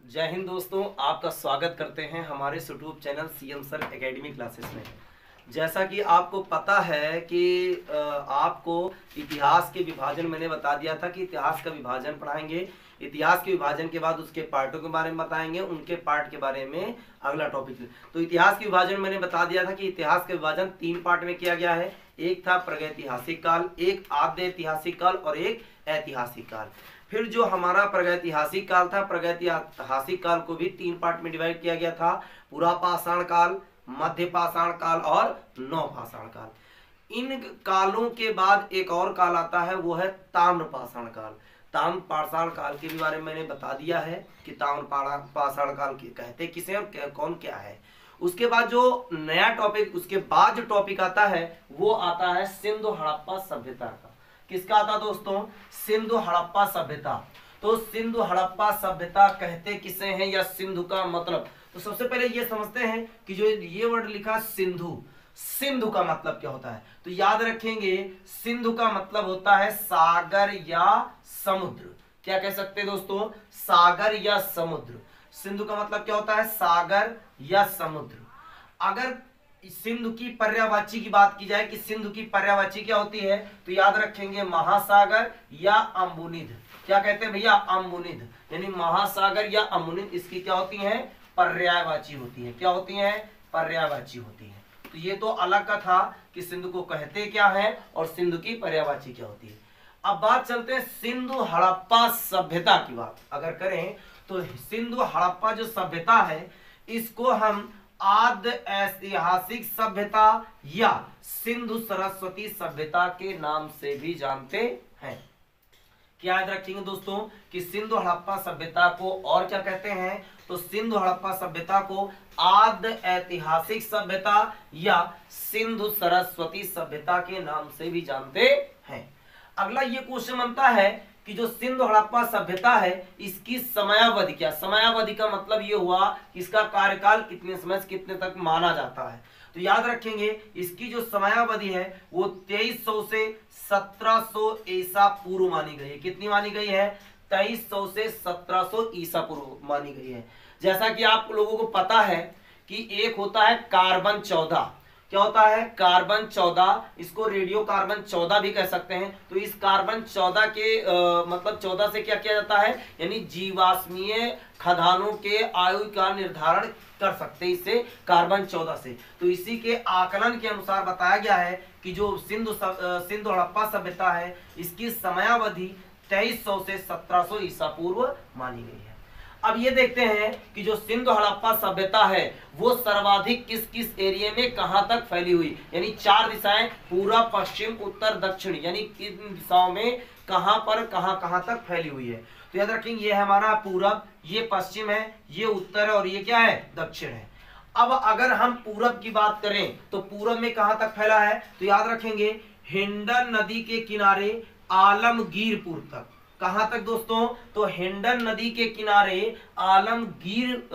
जय हिंद दोस्तों, आपका स्वागत करते हैं हमारे YouTube channel CM sir academy classes में। जैसा कि आपको पता है कि आपको इतिहास के विभाजन मैंने बता दिया था कि इतिहास का विभाजन पढ़ाएंगे। इतिहास के विभाजन के बाद उसके पार्टों के बारे में बताएंगे, उनके पार्ट के बारे में अगला टॉपिक। तो इतिहास के विभाजन मैंने बता दिया था कि इतिहास का विभाजन 3 पार्ट में किया गया है। एक था प्रागैतिहासिक काल, एक आद्य ऐतिहासिक काल और एक ऐतिहासिक काल। फिर जो हमारा प्रागैतिहासिक काल था, प्रागैतिहासिक काल को भी 3 पार्ट में डिवाइड किया गया था। पुरापाषाण काल, मध्य पाषाण काल और नवपाषाण काल। इन कालों के बाद एक और काल आता है, वो है ताम्रपाषाण काल। ताम्रपाषाण काल के बारे में मैंने बता दिया है कि ताम्रपाषाण काल कहते किसे और कौन क्या है। उसके बाद जो नया टॉपिक, उसके बाद जो टॉपिक आता है वो आता है सिंधु हड़प्पा सभ्यता का। किसका आता दोस्तों? सिंधु हड़प्पा सभ्यता। तो सिंधु हड़प्पा सभ्यता कहते किसे हैं या सिंधु का मतलब, तो सबसे पहले ये समझते हैं कि जो ये वर्ड लिखा सिंधु, सिंधु का मतलब क्या होता है। तो याद रखेंगे, सिंधु का मतलब होता है सागर या समुद्र। क्या कह सकते हैं दोस्तों? सागर या समुद्र। सिंधु का मतलब क्या होता है? सागर या समुद्र। अगर सिंधु की पर्यायवाची की बात की जाए कि सिंधु की पर्यायवाची क्या होती है, तो याद रखेंगे महासागर या अम्बुनिध। क्या कहते हैं भैया? अम्बुनिध। यानी महासागर या अम्बुनिध इसकी क्या होती है? पर्यायवाची होती है। क्या होती है? पर्यायवाची होती है। तो ये तो अलग का था कि सिंधु को कहते क्या है और सिंधु की पर्यायवाची क्या होती है। अब बात चलते हैं सिंधु हड़प्पा सभ्यता की बात अगर करें तो सिंधु हड़प्पा जो सभ्यता है इसको हम आद्य ऐतिहासिक सभ्यता या सिंधु सरस्वती सभ्यता के नाम से भी जानते हैं। क्या याद रखेंगे दोस्तों कि सिंधु हड़प्पा सभ्यता को और क्या कहते हैं? तो सिंधु हड़प्पा सभ्यता को आद्य ऐतिहासिक सभ्यता या सिंधु सरस्वती सभ्यता के नाम से भी जानते हैं। अगला ये क्वेश्चन बनता है कि जो सिंधु हड़प्पा सभ्यता है इसकी समयावधि क्या? समयावधि का मतलब ये हुआ कि इसका कार्यकाल कितने समय से कितने तक माना जाता है। तो याद रखेंगे इसकी जो समयावधि है वो 2300 से 1700 ईसा पूर्व मानी गई है। कितनी मानी गई है? 2300 से 1700 ईसा पूर्व मानी गई है। जैसा कि आप लोगों को पता है कि एक होता है कार्बन 14। क्या होता है? कार्बन 14। इसको रेडियो कार्बन 14 भी कह सकते हैं। तो इस कार्बन 14 के मतलब 14 से क्या किया जाता है, यानी जीवाश्मीय खदानों के आयु का निर्धारण कर सकते हैं इससे, कार्बन 14 से। तो इसी के आकलन के अनुसार बताया गया है कि जो सिंधु हड़प्पा सभ्यता है इसकी समयावधि 2300 से 1700 ईसा पूर्व मानी गई है। अब ये देखते हैं कि जो सिंधु हड़प्पा सभ्यता है वो सर्वाधिक किस किस एरिया में कहां तक फैली हुई, यानी 4 दिशाएं, पूर्व पश्चिम उत्तर दक्षिण, यानी किन दिशाओं में कहां पर कहां तक फैली हुई है। तो याद रखेंगे ये है हमारा पूरब, ये पश्चिम है, ये उत्तर है और ये क्या है? दक्षिण है। अब अगर हम पूरब की बात करें तो पूरब में कहां तक फैला है, तो याद रखेंगे हिंडन नदी के किनारे आलमगीरपुर तक। कहां तक दोस्तों? तो हिंडन नदी के किनारे आलमगीरपुर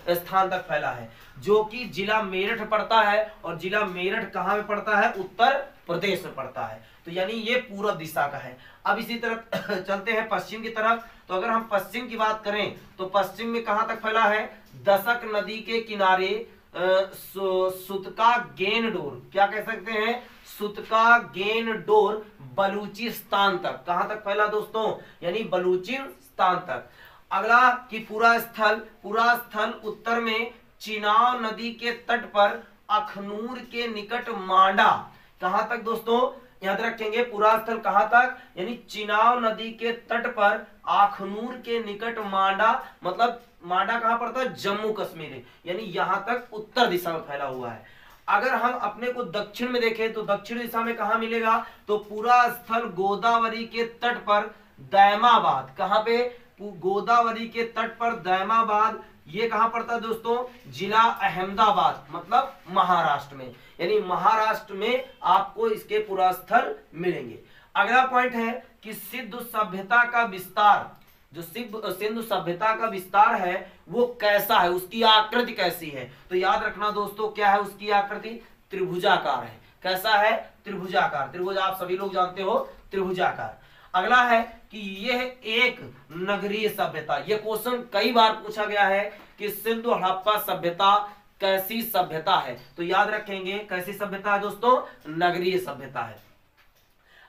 स्थान तक फैला है, जो कि जिला मेरठ पड़ता है। और जिला मेरठ कहां में पड़ता है? उत्तर प्रदेश में पड़ता है। तो यानी ये पूरब दिशा का है। अब इसी तरफ चलते हैं पश्चिम की तरफ। तो अगर हम पश्चिम की बात करें तो पश्चिम में कहां तक फैला है? दशक नदी के किनारे सुतका गेनडोर। क्या कह सकते हैं? सुतका गेनडोर बलूचिस्तान तक। कहां तक फैला दोस्तों? यानी बलूचिस्तान तक। अगला कि पूरा स्थल उत्तर में चिनाब नदी के तट पर अखनूर के निकट मांडा। कहां तक दोस्तों? याद रखेंगे पूरा स्थल कहां तक, यानी चिनाब नदी के तट पर अखनूर के निकट मांडा। मतलब मांडा कहां पड़ता है? जम्मू कश्मीर, यानी यहां तक उत्तर दिशा में फैला हुआ है। अगर हम अपने को दक्षिण में देखें तो दक्षिण दिशा में कहां मिलेगा? तो पूरा स्थल गोदावरी के तट पर दैमाबाद। कहां पे? गोदावरी के तट पर दैमाबाद। ये कहां पड़ता है दोस्तों? जिला अहमदाबाद, मतलब महाराष्ट्र में। यानी महाराष्ट्र में आपको इसके पूरा स्थल मिलेंगे। अगला पॉइंट है कि सिंधु सभ्यता का विस्तार, जो सिंधु सभ्यता का विस्तार है वो कैसा है, उसकी आकृति कैसी है। तो याद रखना दोस्तों क्या है उसकी आकृति? त्रिभुजाकार है। कैसा है? त्रिभुजाकार। त्रिभुज आप सभी लोग जानते हो, त्रिभुजाकार। अगला है कि यह एक नगरीय सभ्यता। यह क्वेश्चन कई बार पूछा गया है कि सिंधु हड़प्पा सभ्यता कैसी सभ्यता है, तो याद रखेंगे कैसी सभ्यता है दोस्तों, नगरीय सभ्यता है।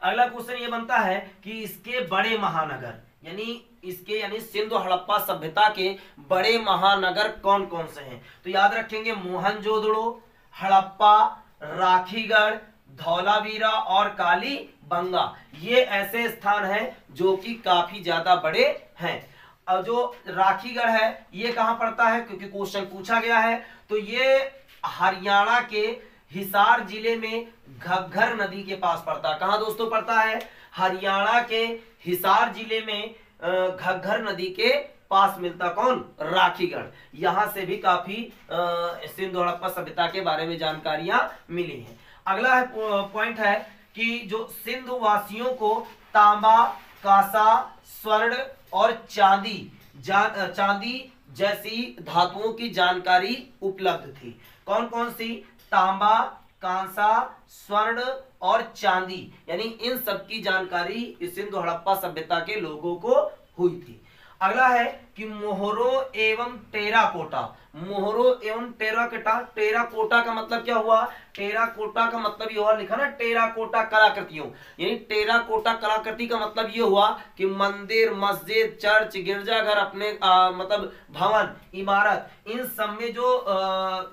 अगला क्वेश्चन ये बनता है कि इसके बड़े महानगर यानी सिंधु हड़प्पा सभ्यता के बड़े महानगर कौन कौन से हैं, तो याद रखेंगे मोहनजोदड़ो, हड़प्पा, राखीगढ़, धौलावीरा और कालीबंगा। ये ऐसे स्थान हैं जो कि काफी ज्यादा बड़े हैं। और जो राखीगढ़ है ये कहां पड़ता है, क्योंकि क्वेश्चन पूछा गया है, तो ये हरियाणा के हिसार जिले में घग्गर नदी के पास पड़ता है। कहां दोस्तों पड़ता है, हरियाणा के हिसार जिले में घग्गर नदी के पास मिलता कौन, राखीगढ़। यहां से भी काफी सिंधु हड़प्पा सभ्यता के बारे में जानकारियां मिली हैं। अगला पॉइंट है कि जो सिंधु वासियों को तांबा, कांसा, स्वर्ण और चांदी जैसी धातुओं की जानकारी उपलब्ध थी। कौन कौन सी, तांबा, कांसा, स्वर्ण और चांदी, यानी इन सब की जानकारी सिंधु हड़प्पा सभ्यता के लोगों को हुई थी। अगला है कि मोहरो एवं टेराकोटा। मोहरो एवं टेराकोटा का मतलब क्या हुआ, टेराकोटा का मतलब ये हुआ, लिखा ना टेराकोटा कलाकृतियों, यानी टेराकोटा कलाकृति का मतलब ये हुआ कि मंदिर, मस्जिद, चर्च, गिरजाघर, अपने मतलब भवन, इमारत, इन सब में जो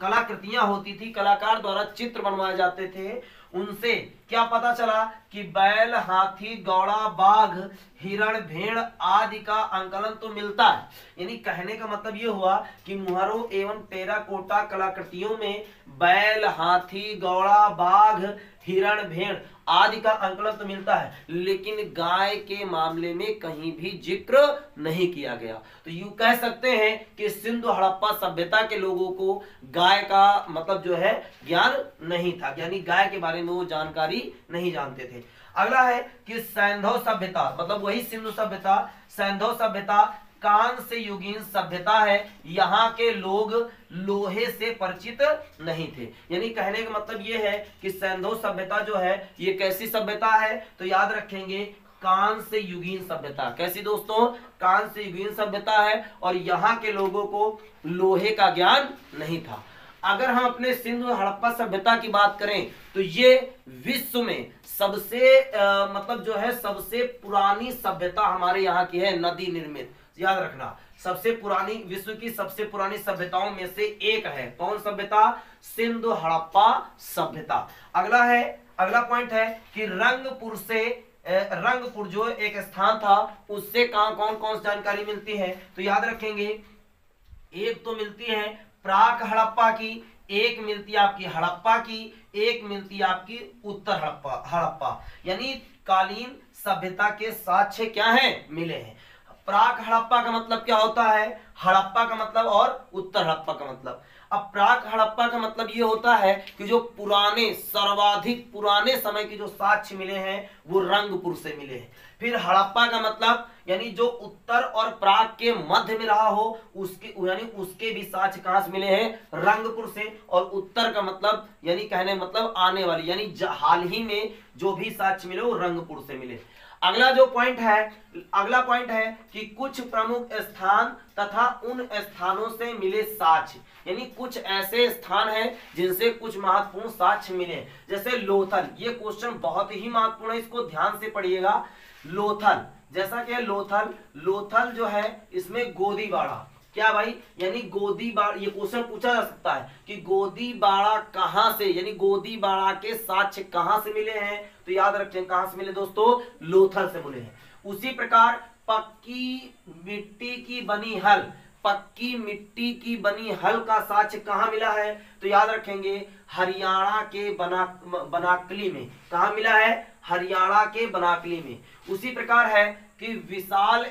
कलाकृतियां होती थी, कलाकार द्वारा चित्र बनवाए जाते थे, उनसे क्या पता चला कि बैल, हाथी, गौड़ा, बाघ, हिरण, भेड़ आदि का अंकलन तो मिलता है। यानी कहने का मतलब ये हुआ कि मुहरों एवं टेराकोटा कलाकृतियों में बैल, हाथी, गौड़ा, बाघ, हिरण, भेड़ आदि का अंकलन तो मिलता है, लेकिन गाय के मामले में कहीं भी जिक्र नहीं किया गया। तो यूं कह सकते हैं कि सिंधु हड़प्पा सभ्यता के लोगों को गाय का मतलब जो है ज्ञान नहीं था, यानी गाय के बारे में वो जानकारी नहीं जानते थे। अगला है कि सैंधव सभ्यता, मतलब वही सिंधु सभ्यता, सैंधव सभ्यता कांस्य युगीन सभ्यता है। यहाँ के लोग लोहे से परिचित नहीं थे। यानी कहने का मतलब ये है कि सैंधव सभ्यता जो है ये कैसी सभ्यता है, तो याद रखेंगे कांस्य युगीन सभ्यता। कैसी दोस्तों, कांस्य युगीन सभ्यता है, और यहाँ के लोगों को लोहे का ज्ञान नहीं था। अगर हम अपने सिंधु हड़प्पा सभ्यता की बात करें तो ये विश्व में सबसे मतलब जो है सबसे पुरानी सभ्यता हमारे यहाँ की है, नदी निर्मित। याद रखना, सबसे पुरानी, विश्व की सबसे पुरानी सभ्यताओं में से एक है। कौन सभ्यता, सिंधु हड़प्पा सभ्यता। अगला पॉइंट है कि रंगपुर जो एक स्थान था, उससे कौन कौन सी जानकारी मिलती है, तो याद रखेंगे एक तो मिलती है प्राक हड़प्पा की, एक मिलती है आपकी हड़प्पा की, एक मिलती है आपकी उत्तर हड़प्पा। यानी कालीन सभ्यता के साक्ष्य क्या हैं, मिले हैं। प्राक हड़प्पा का मतलब क्या होता है, हड़प्पा का मतलब और उत्तर हड़प्पा का मतलब। अब प्राक हड़प्पा का मतलब ये होता है कि जो पुराने, सर्वाधिक पुराने समय के जो साक्ष्य मिले हैं वो रंगपुर से मिले हैं। फिर हड़प्पा का मतलब यानी जो उत्तर और प्राक के मध्य में रहा हो, उसके भी साक्ष्य कहां से मिले हैं, रंगपुर से। और उत्तर का मतलब यानी कहने मतलब आने वाली, यानी हाल ही में जो भी साक्ष्य मिले वो रंगपुर से मिले। अगला पॉइंट है कि कुछ प्रमुख स्थान तथा उन स्थानों से मिले साक्ष्य, यानी कुछ ऐसे स्थान हैं जिनसे कुछ महत्वपूर्ण साक्ष्य मिले। जैसे लोथल, ये क्वेश्चन बहुत ही महत्वपूर्ण है, इसको ध्यान से पढ़िएगा। लोथल, जैसा कि लोथल जो है इसमें गोदीबाड़ा, क्या भाई, यानी गोदीबाड़ा, ये क्वेश्चन पूछा जा सकता है कि गोदीबाड़ा कहां से, यानी गोदीबाड़ा के साक्ष्य कहां से मिले हैं, तो याद रखें कहां से मिले दोस्तों, लोथल से मिले हैं। उसी प्रकार पक्की मिट्टी की बनी हल का साक्ष्य कहां मिला है, तो याद रखेंगे हरियाणा के बनाकली में। कहां मिला है, हरियाणा के बनाकली में। उसी प्रकार है कि विशाल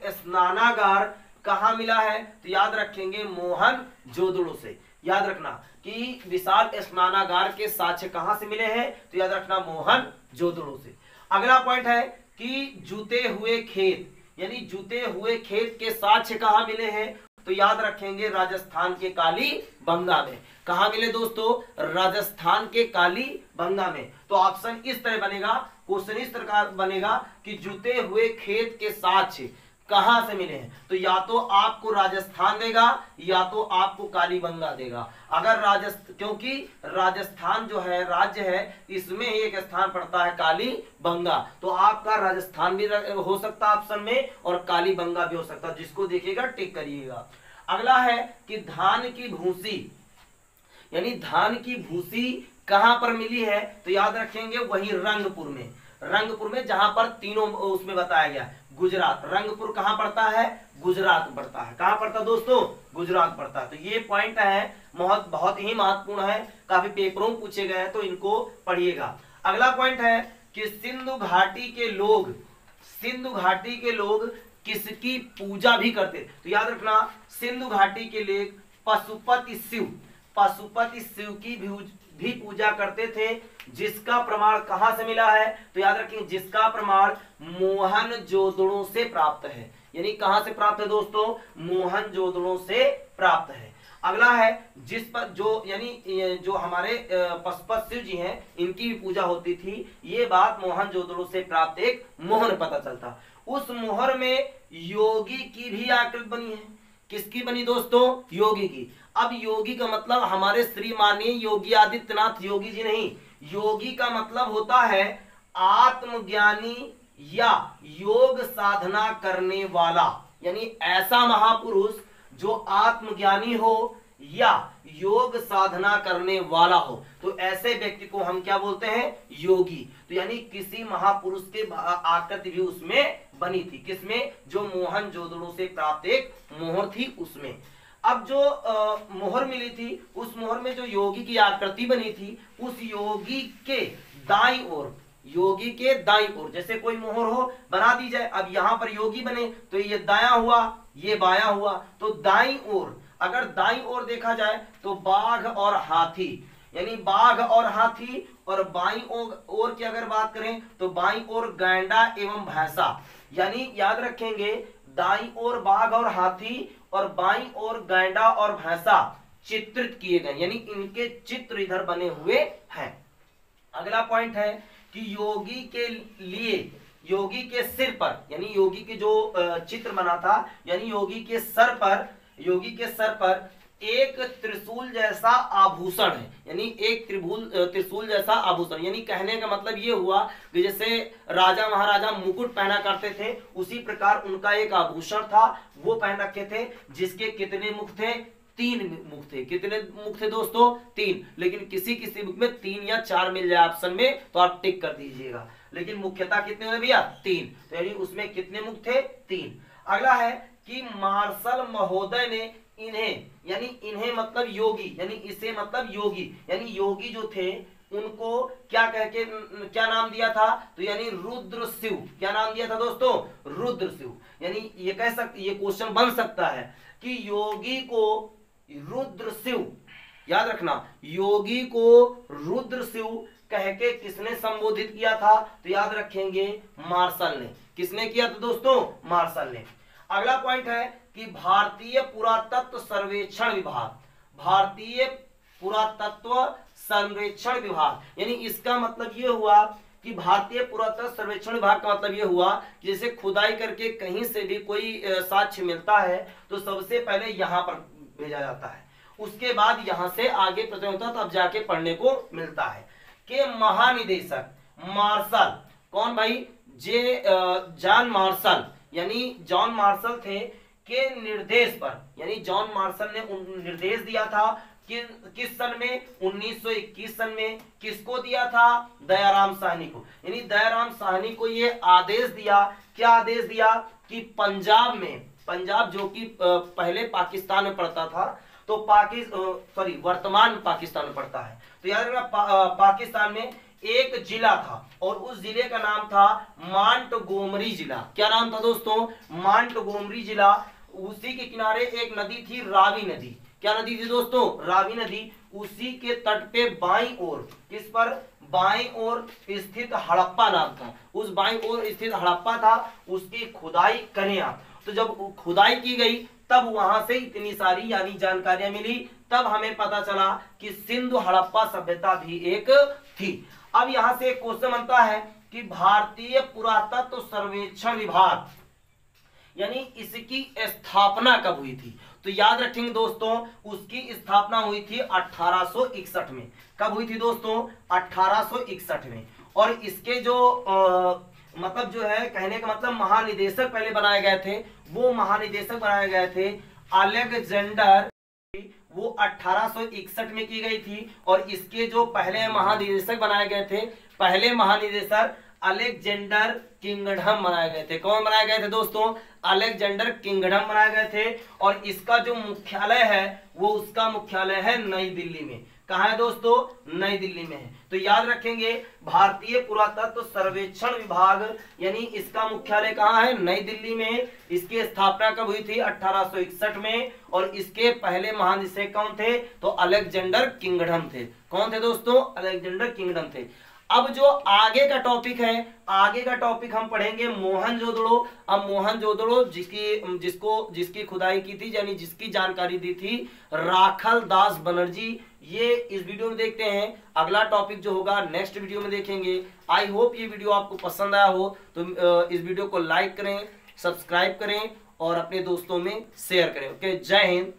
स्नानागार कहां मिला है, तो याद रखेंगे मोहनजोदड़ो से। याद रखना कि विशाल स्नानागार के साक्ष्य कहां से मिले हैं, तो याद रखना मोहनजोदड़ो से। अगला पॉइंट है कि जुते हुए खेत, यानी जुते हुए खेत के साक्ष्य कहां मिले हैं, तो याद रखेंगे राजस्थान के कालीबंगा में। कहां मिले दोस्तों, राजस्थान के कालीबंगा में। तो ऑप्शन इस तरह बनेगा क्वेश्चन इस प्रकार बनेगा कि जुते हुए खेत के साक्ष्य कहां से मिले हैं, तो या तो आपको राजस्थान देगा या तो आपको कालीबंगा देगा। अगर क्योंकि राजस्थान जो है राज्य है, इसमें एक स्थान पड़ता है कालीबंगा, तो आपका राजस्थान भी हो सकता है ऑप्शन में और कालीबंगा भी हो सकता है, जिसको देखिएगा टिक करिएगा। अगला है कि धान की भूसी, यानी धान की भूसी कहां पर मिली है, तो याद रखेंगे वही रंगपुर में, रंगपुर में, जहां पर तीनों उसमें बताया गया। गुजरात, रंगपुर कहां पड़ता है, गुजरात पड़ता है। कहां पड़ता है दोस्तों, गुजरात पड़ता है। तो ये पॉइंट है, बहुत ही महत्वपूर्ण है, काफी पेपरों में पूछे गए हैं, तो इनको पढ़िएगा। अगला पॉइंट है कि सिंधु घाटी के लोग किसकी पूजा भी करते, तो याद रखना सिंधु घाटी के लोग पशुपति शिव की भी पूजा करते थे, जिसका प्रमाण कहां से मिला है, तो याद रखें जिसका प्रमाण मोहनजोदड़ो से प्राप्त है। यानी कहां से प्राप्त है दोस्तों, मोहनजोदड़ो से प्राप्त है। अगला है जिस पर जो हमारे पशुपति शिव जी हैं, इनकी भी पूजा होती थी, ये बात मोहनजोदड़ो से प्राप्त एक मोहर पता चलता। उस मोहर में योगी की भी आकृति बनी है। किसकी बनी दोस्तों, योगी की। अब योगी का मतलब हमारे श्री माननीय योगी आदित्यनाथ योगी जी नहीं, योगी का मतलब होता है आत्मज्ञानी या योग साधना करने वाला, यानी ऐसा महापुरुष जो आत्मज्ञानी हो या योग साधना करने वाला हो, तो ऐसे व्यक्ति को हम क्या बोलते हैं, योगी। तो यानी किसी महापुरुष के आकृति भी उसमें बनी थी, किसमें, जो मोहनजोदड़ो से प्राप्त एक मोहर थी उसमें। अब जो मोहर मिली थी, उस मोहर में जो योगी की आकृति बनी थी, उस योगी के दाईं ओर, जैसे कोई मोहर हो बना दी जाए, अब यहाँ पर योगी बने तो ये दायां हुआ, ये बायां हुआ, तो दाईं ओर, अगर दाईं ओर देखा जाए तो बाघ और हाथी, यानी बाघ और हाथी, और बाईं ओर की अगर बात करें तो बाईं ओर गैंडा एवं भैंसा, यानी याद रखेंगे दाईं ओर बाघ और हाथी और बाईं ओर गैंडा और भैंसा चित्रित किए गए, यानी इनके चित्र इधर बने हुए हैं। अगला पॉइंट है कि योगी के सिर पर, यानी योगी के जो चित्र बना था, यानी योगी के सर पर एक त्रिशूल जैसा आभूषण है, यानी एक त्रिशूल जैसा आभूषण, यानी कहने का मतलब ये हुआ कि जैसे राजा महाराजा मुकुट पहना करते थे, उसी प्रकार उनका एक आभूषण था, वो पहन रखे थे, जिसके कितने मुख थे, 3 मुख थे। कितने मुख थे दोस्तों, 3, लेकिन किसी मुख में 3 या 4 मिल जाए ऑप्शन में तो आप टिक कर दीजिएगा, लेकिन मुख्यतः कितने हुए भैया, 3, तो यानी उसमें कितने मुख थे, 3। अगला है कि मार्शल महोदय ने इन्हें मतलब योगी, यानी इसे मतलब योगी, यानी योगी जो थे उनको क्या नाम दिया था, तो यानी रुद्र शिव। क्या नाम दिया था दोस्तों, रुद्र शिव। यानी ये क्वेश्चन बन सकता है कि योगी को रुद्र शिव, याद रखना योगी को रुद्र शिव कह के किसने संबोधित किया था, तो याद रखेंगे मार्शल ने। किसने किया था दोस्तों, मार्शल ने। अगला पॉइंट है कि भारतीय पुरातत्व सर्वेक्षण विभाग, यानी इसका मतलब ये हुआ कि भारतीय पुरातत्व सर्वेक्षण विभाग का मतलब ये हुआ कि जैसे खुदाई करके कहीं से भी कोई साक्ष्य मिलता है तो सबसे पहले यहाँ पर भेजा जाता है, उसके बाद यहाँ से आगे प्रचार होता है, तब जाके पढ़ने को मिलता है। के महानिदेशक मार्शल, कौन भाई, जॉन मार्शल, यानी जॉन मार्शल थे, के निर्देश पर, यानी जॉन मार्शल ने निर्देश दिया था किस सन में, 1921 सन में। किसको दिया था, दयाराम साहनी को, यानी दयाराम साहनी को ये आदेश दिया। क्या आदेश दिया कि पंजाब जो कि पहले पाकिस्तान में पड़ता था, तो वर्तमान पाकिस्तान में पड़ता है, तो याद रखना पाकिस्तान में एक जिला था और उस जिले का नाम था मांटगोमरी जिला। क्या नाम था दोस्तों, मांटगोमरी जिला। उसी के किनारे एक नदी थी, रावी नदी। क्या नदी थी दोस्तों, रावी नदी। उसी के तट पे बाईं ओर, किस पर, बाईं ओर स्थित हड़प्पा नाम था, उस बाईं ओर स्थित हड़प्पा था, उसकी खुदाई करें आप। तो जब खुदाई की गई तब वहां से इतनी सारी यानी जानकारियां मिली, तब हमें पता चला कि सिंधु हड़प्पा सभ्यता भी एक थी। अब यहां से एक क्वेश्चन बनता है कि कि भारतीय पुरातत्व सर्वेक्षण विभाग यानी इसकी स्थापना कब हुई थी। तो याद रखेंगे दोस्तों, उसकी स्थापना हुई थी 1861 में। कब हुई थी दोस्तों? 1861 में। और इसके जो मतलब जो है कहने का मतलब महानिदेशक पहले बनाए गए थे, वो महानिदेशक बनाए गए थे अलेक्जेंडर, वो 1861 में की गई थी। और इसके जो पहले महानिदेशक बनाए गए थे, पहले महानिदेशक अलेक्जेंडर किंगडम बनाए गए थे। कौन बनाए गए थे दोस्तों? अलेक्जेंडर किंगडम बनाए गए थे। और इसका जो मुख्यालय है वो उसका मुख्यालय है नई दिल्ली में। कहाँ है दोस्तों? नई दिल्ली में है। तो याद रखेंगे भारतीय पुरातत्व सर्वेक्षण विभाग यानी इसका मुख्यालय कहाँ है? नई दिल्ली में। इसकी स्थापना कब हुई थी? 1861 में। और इसके पहले महानिदेशक कौन थे? तो अलेक्जेंडर किंगडम थे। कौन थे दोस्तों? अलेक्जेंडर किंगडम थे। अब जो आगे का टॉपिक है, आगे का टॉपिक हम पढ़ेंगे मोहनजोदड़ो। अब मोहनजोदड़ो जिसकी खुदाई की थी यानी जिसकी जानकारी दी थी राखल दास बनर्जी, ये इस वीडियो में देखते हैं। अगला टॉपिक जो होगा नेक्स्ट वीडियो में देखेंगे। आई होप ये वीडियो आपको पसंद आया हो तो इस वीडियो को लाइक करें, सब्सक्राइब करें और अपने दोस्तों में शेयर करें। ओके, जय हिंद।